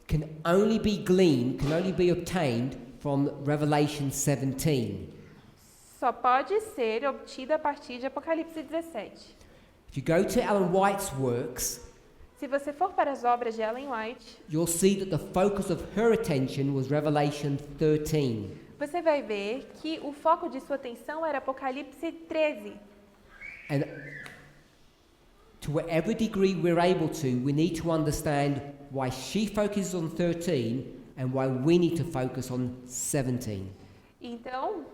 can only be gleaned, can only be obtained from Revelation 17. só pode ser obtida a partir de Apocalipse 17. If you go to Ellen White's works, Se você for para as obras de Ellen White, you'll see that the focus of her attention was Revelation 13. você vai ver que o foco de sua atenção era Apocalipse 13. And to whatever degree we're able to, we need to understand why she focuses on 13 and why we need to focus on 17. Então,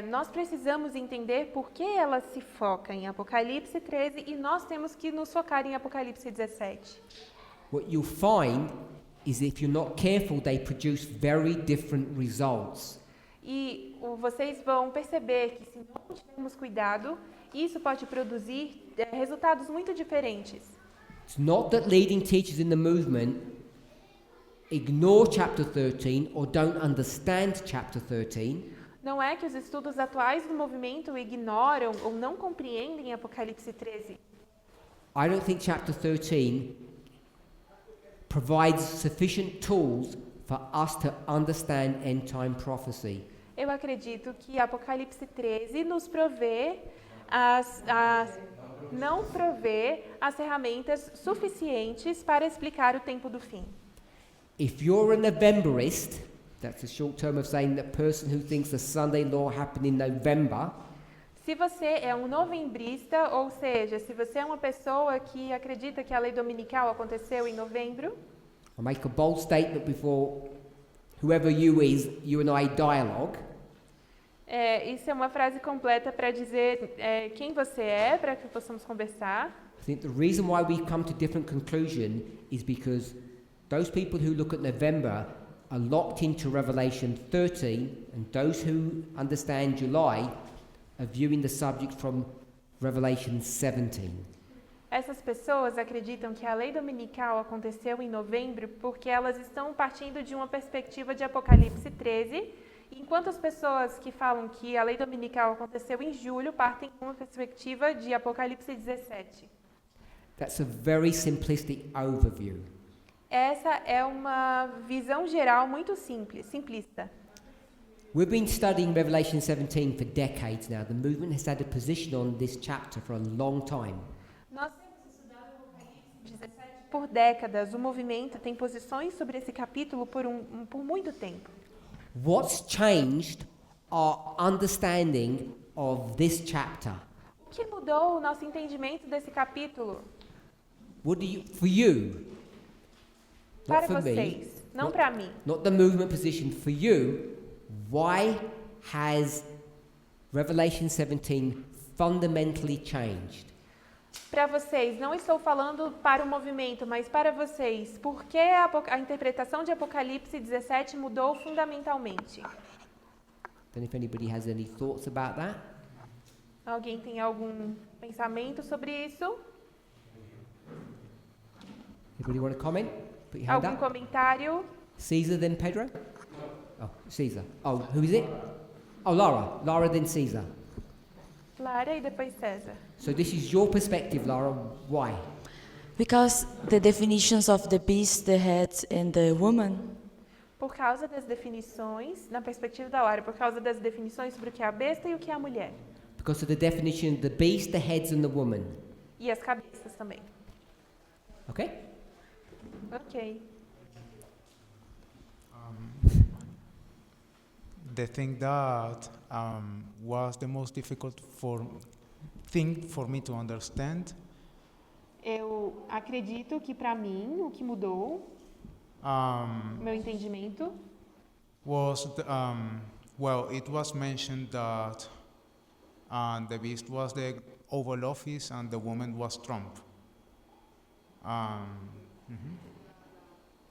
nós precisamos entender por que ela se foca em Apocalipse 13 e nós temos que nos focar em Apocalipse 17. What you'll find is if you're not careful, they produce very different results. E vocês vão perceber que se não tivermos cuidado, isso pode produzir resultados muito diferentes. It's not that leading teachers in the movement ignore chapter 13 or don't understand chapter 13. Não é que os estudos atuais do movimento ignoram ou não compreendem Apocalipse 13. I don't think chapter 13 provides sufficient tools for us to understand end-time prophecy. Eu acredito que Apocalipse 13 nos não provê as ferramentas suficientes para explicar o tempo do fim. If you're a Novemberist, that's a short term of saying that person who thinks the Sunday law happened in November, Se você é um novembrista, ou seja, se você é uma pessoa que acredita que a lei dominical aconteceu em novembro, I'll make a bold statement before whoever you and I dialogue. Isso é uma frase completa para dizer quem você é, para que possamos conversar. I think the reason why we come to different conclusion is because those people who look at November are locked into Revelation 13, and those who understand July are viewing the subject from Revelation 17. Essas pessoas acreditam que a lei dominical aconteceu em novembro porque elas estão partindo de uma perspectiva de Apocalipse 13, enquanto as pessoas que falam que a lei dominical aconteceu em julho partem de uma perspectiva de Apocalipse 17. That's a very simplistic overview. Essa é uma visão geral muito simplista. We've been studying Revelation 17 for decades now. The movement has had a position on this chapter for a long time. Nós temos estudado Apocalipse 17 por décadas. O movimento tem posições sobre esse capítulo por muito tempo. What's changed our understanding of this chapter? O que mudou o nosso entendimento desse capítulo? For you, Para not for me, vocês, não not- para mim. not the movement position, for you, why has Revelation 17 fundamentally changed? Para vocês, não estou falando para o movimento, mas para vocês, por que a interpretação de Apocalipse 17 mudou fundamentalmente? Don't know if anybody has any thoughts about that. Alguém tem algum pensamento sobre isso? Anybody want to comment? Put your hand Algum up. comentário? Caesar, then Pedro? Oh, Caesar. Oh, who is it? Oh, Laura. Laura, then Caesar. Lara e depois César. So this is your perspective, Laura. Why? Because the definitions of the beast, the head, and the woman, Por causa das definições, na perspectiva da Lara, por causa das definições sobre o que é a besta e o que é a mulher. Because of the definition of the beast, the heads, and the woman. E as cabeças também. Okay? Ok. The thing that was the most difficult thing for me to understand Eu acredito que para mim o que mudou, meu entendimento, was well, it was mentioned that the beast was the Oval Office and the woman was Trump.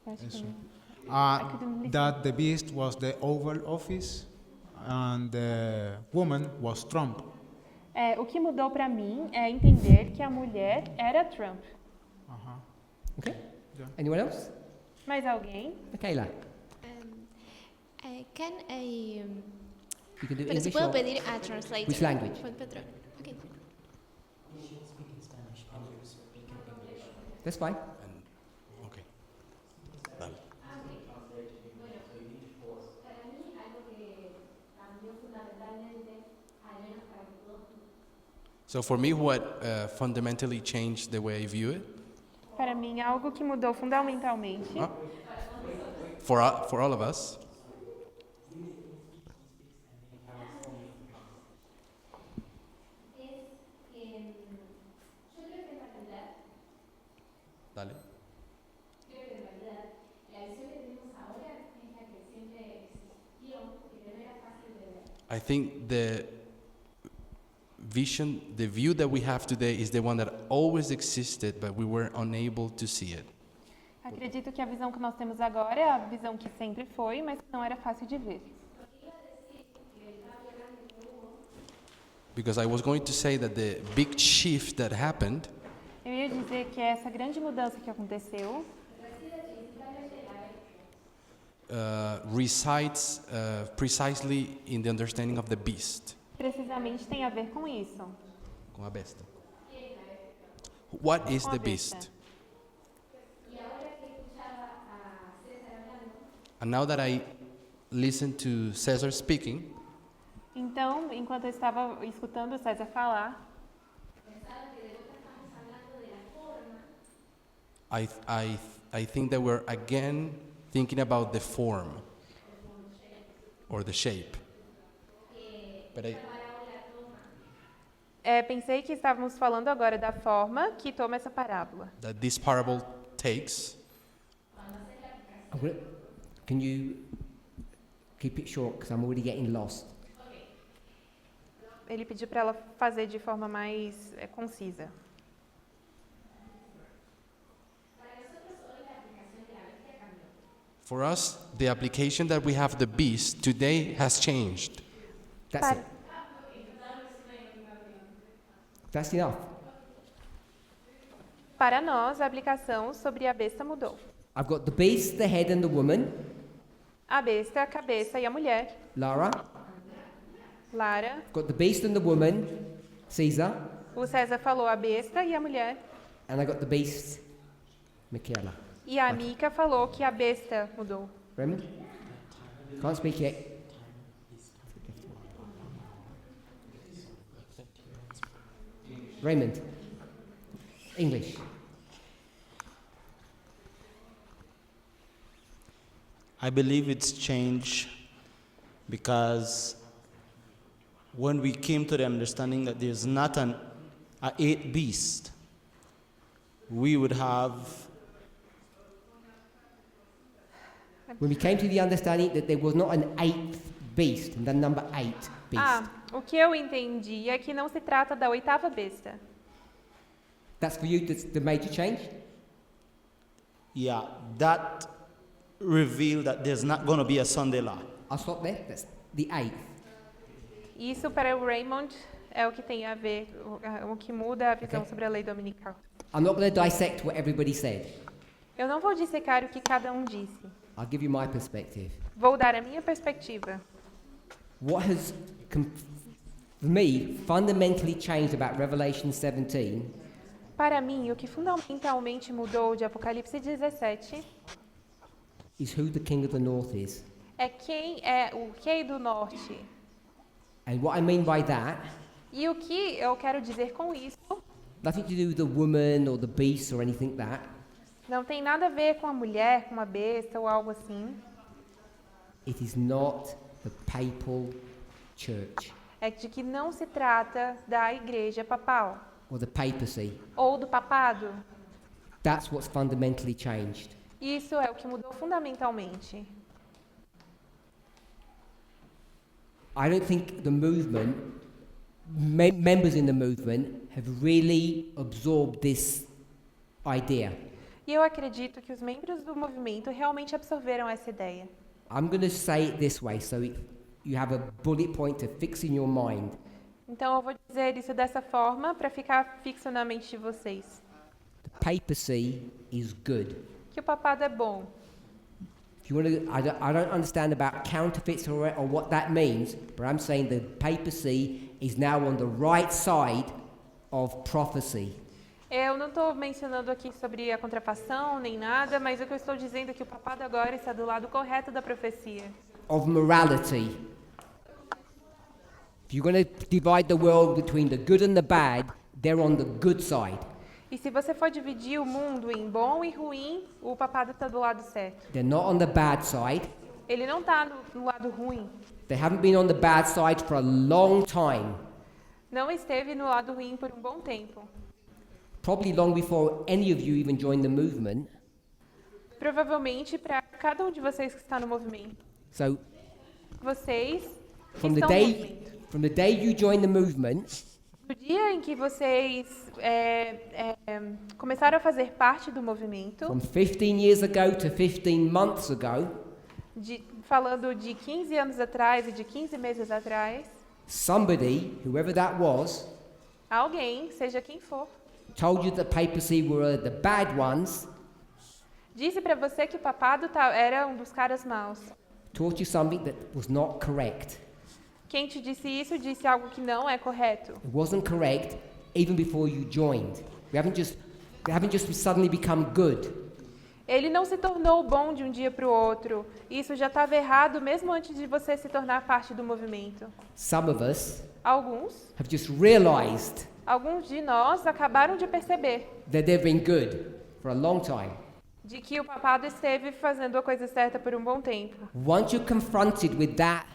acho Isso. que I couldn't listen. That the beast was the Oval Office and the woman was Trump. O que mudou para mim é entender que a mulher era Trump. Okay? Yeah. Anyone else? Mais alguém? Okay, Lara. Can I... You can do Pero se English puedo or pedir a translator. which language? Juan Pedro. Okay. That's fine. Okay. Dale. So for me, what fundamentally changed the way I view it, Para mim, algo que mudou fundamentalmente for all of us, dale. I think the view that we have today is the one that always existed, but we were unable to see it. acredito que a visão que nós temos agora é a visão que sempre foi, mas que não era fácil de ver. Because I was going to say that the big shift that happened Eu ia dizer que essa grande mudança que aconteceu resides precisely in the understanding of the beast, precisamente tem a ver com isso. com a besta. What is Com a the besta. beast? And now that I listen to Cesar speaking, Então, enquanto eu estava escutando o César falar, I think that we're again thinking about the form or the shape. But pensei que estávamos falando agora da forma que toma essa parábola. that this parable takes. Can you keep it short? Because I'm already getting lost. Ele pediu para ela fazer de forma mais concisa. For us, the application that we have the beast today has changed. That's Para- it. That's enough. Para nós, a aplicação sobre a besta mudou. I've got the beast, the head, and the woman. A besta, a cabeça e a mulher. Lara. Lara. I've got the beast and the woman. Caesar. O César falou a besta e a mulher. And I got the beast. Michaela. E a Mica falou que a besta mudou. Raymond? Can't speak yet. Raymond. English. I believe it's changed because when we came to the understanding that there's not a eighth beast, we would have When we came to the understanding that there was not an eighth beast, and the number 8 beast. O que eu entendi é que não se trata da oitava besta. That's for you, the major change? Yeah, that revealed that there's not going to be a Sunday law. I'll stop there. That's the 8th. Isso para o Raymond é o que tem a ver, o que muda a visão Ok. sobre a lei dominical. I'm not going to dissect what everybody said. Eu não vou dissecar o que cada um disse. I'll give you my perspective. Vou dar a minha perspectiva. What has, for me, fundamentally changed about Revelation 17 Para mim, o que fundamentalmente mudou de Apocalipse 17 is who the King of the North is. é quem é o Rei do Norte. And what I mean by that, E o que eu quero dizer com isso nothing to do with the woman or the beast or anything like that. não tem nada a ver com a mulher, com a besta ou algo assim. It is not the papal church É de que não se trata da igreja papal or the papacy. ou do papado. That's what's fundamentally changed. Isso é o que mudou fundamentalmente. I don't think the movement, members in the movement, have really absorbed this idea. E eu acredito que os membros do movimento realmente absorveram essa ideia. I'm going to say it this way so you have a bullet point to fix in your mind. Então eu vou dizer isso dessa forma para ficar fixo na mente de vocês. The papacy is good. Que o papado é bom. If you want to, I don't understand about counterfeits or what that means, but I'm saying the papacy is now on the right side of prophecy. Eu não estou mencionando aqui sobre a contrafação nem nada, mas o que eu estou dizendo é que o papado agora está do lado correto da profecia. Of morality. If you're going to divide the world between the good and the bad, they're on the good side. E se você for dividir o mundo em bom e ruim, o papado está do lado certo. They're not on the bad side. Ele não está no lado ruim. They haven't been on the bad side for a long time. Não esteve no lado ruim por um bom tempo. Probably long before any of you even joined the movement. Provavelmente para cada um de vocês que está no movimento. So Vocês from the estão no movimento. day you join the movement, No dia em que vocês começaram a fazer parte do movimento, from 15 years ago to 15 months ago, falando de 15 anos atrás e de 15 meses atrás, somebody, whoever that was, alguém, seja quem for, told you that papacy were the bad ones, disse para você que o papado era um dos caras maus. taught you something that was not correct. Quem te disse isso disse algo que não é correto. It wasn't correct even before you joined. We haven't just suddenly become good. Ele não se tornou bom de um dia para o outro. Isso já estava errado mesmo antes de você se tornar parte do movimento. Some of us Alguns have just realized de nós acabaram de perceber that they've been good for a long time. de que o papado esteve fazendo a coisa certa por um bom tempo. Once you're confronted with that,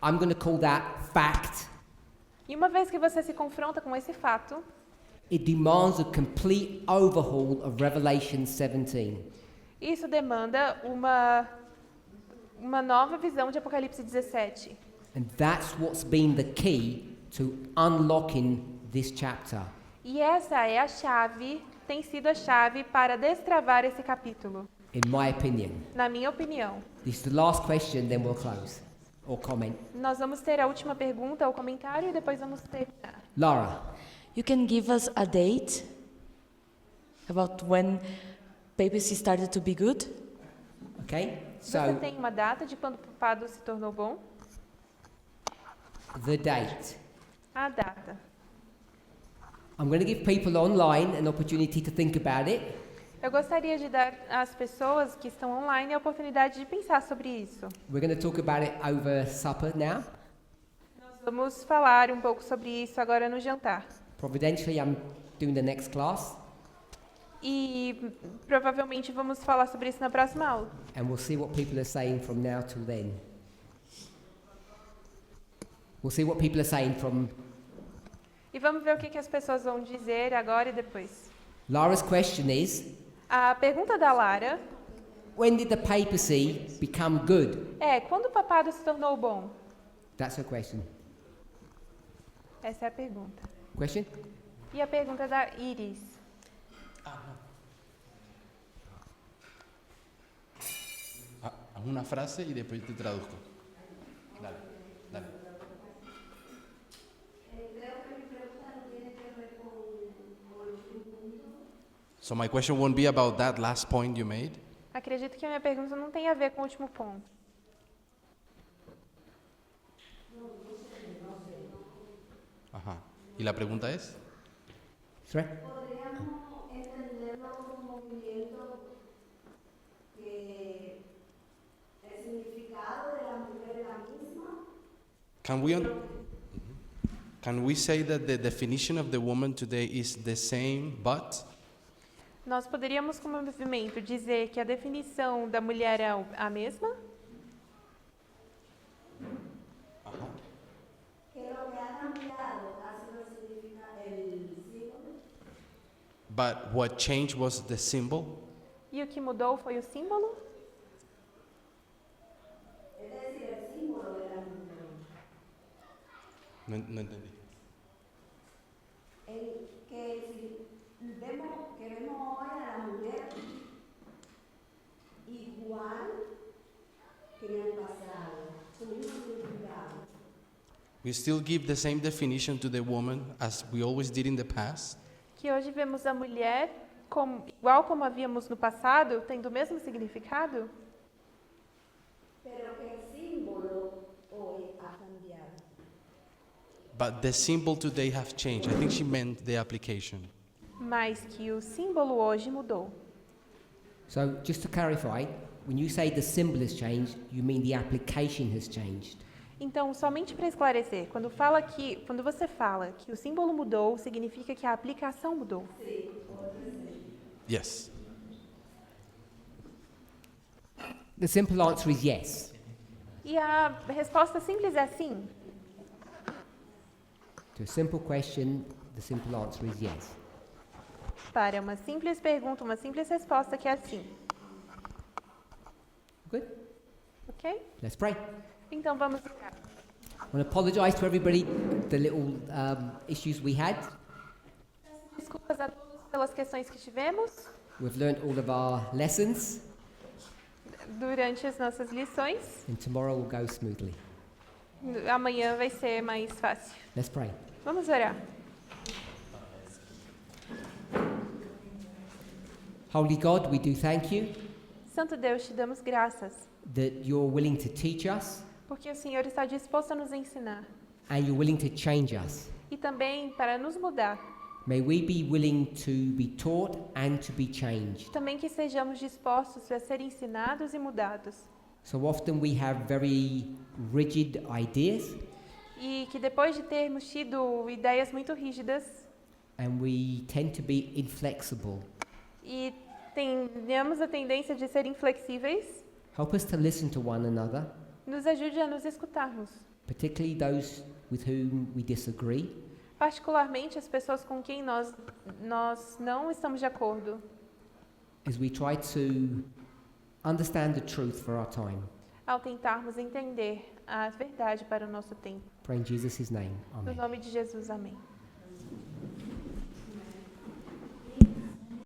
I'm going to call that fact. E uma vez que você se confronta com esse fato, It demands a complete overhaul of Revelation 17. isso demanda uma nova visão de Apocalipse 17. And that's what's been the key to unlocking this chapter. E essa é a chave, tem sido a chave para destravar esse capítulo, In my opinion. na minha opinião. This is the last question, then we'll close. Or comment. Nós vamos ter a última pergunta ou comentário e depois vamos terminar. Lara. You can give us a date about when papacy started to be good? Okay? Você So, tem uma data de quando o papado se tornou bom? the date. A data. I'm going to give people online an opportunity to think about it. Eu gostaria de dar às pessoas que estão online a oportunidade de pensar sobre isso. We're going to talk about it over supper now. Vamos falar um pouco sobre isso agora no jantar. Providentially, I'm doing the next class, E provavelmente vamos falar sobre isso na próxima aula. and we'll see what people are saying from now till then. We'll see what people are saying from... E vamos ver o que as pessoas vão dizer agora e depois. Lara's question is, A pergunta da Lara when did the papacy become good? é: quando o papado se tornou bom? That's her question. Essa é a pergunta. Question? E a pergunta da Iris: una frase y después te traduzco. Dale, dale. So my question won't be about that last point you made. Acredito que a minha pergunta não tem a ver com o último ponto. Ajá. ¿Y la pregunta es? Sorry? Can we say that the definition of the woman today is the same, but Nós poderíamos, como movimento, dizer que a definição da mulher é a mesma? but what changed was the symbol? E o que mudou foi o símbolo? No entendí. We still give the same definition to the woman as we always did in the past? Que hoje vemos a mulher igual como havíamos no passado, tendo o mesmo significado? But the symbol today have changed. I think she meant the application. Mas que o símbolo hoje mudou. So, just to clarify, when you say the symbol has changed, you mean the application has changed. Então, somente para esclarecer, quando você fala que o símbolo mudou, significa que a aplicação mudou. Yes. The simple answer is yes. E a resposta simples é sim. To a simple question, the simple answer is yes. Para uma simples pergunta, uma simples resposta que é sim. Good? Ok? Let's pray. Então vamos orar. I want to apologize to everybody the little issues we had. Desculpas a todos pelas questões que tivemos We've learned all of our lessons, durante as nossas lições. and tomorrow will go smoothly. Amanhã vai ser mais fácil. Let's pray. Vamos orar. Holy God, we do thank you Santo Deus, te damos graças, that you're willing to teach us porque o Senhor está disposto a nos ensinar and you're willing to change us. e também para nos mudar. May we be willing to be taught and to be changed. Também que sejamos dispostos a ser ensinados e mudados. So often we have very rigid ideas E que depois de termos tido ideias muito rígidas and we tend to be inflexible. e tenhamos a tendência de ser inflexíveis, Help us to listen to one another, nos ajude a nos escutarmos. particularly those with whom we disagree, Particularmente as pessoas com quem nós não estamos de acordo, as we try to understand the truth for our time. ao tentarmos entender a verdade para o nosso tempo. Pray in Jesus' name. No Amen. nome de Jesus, amém.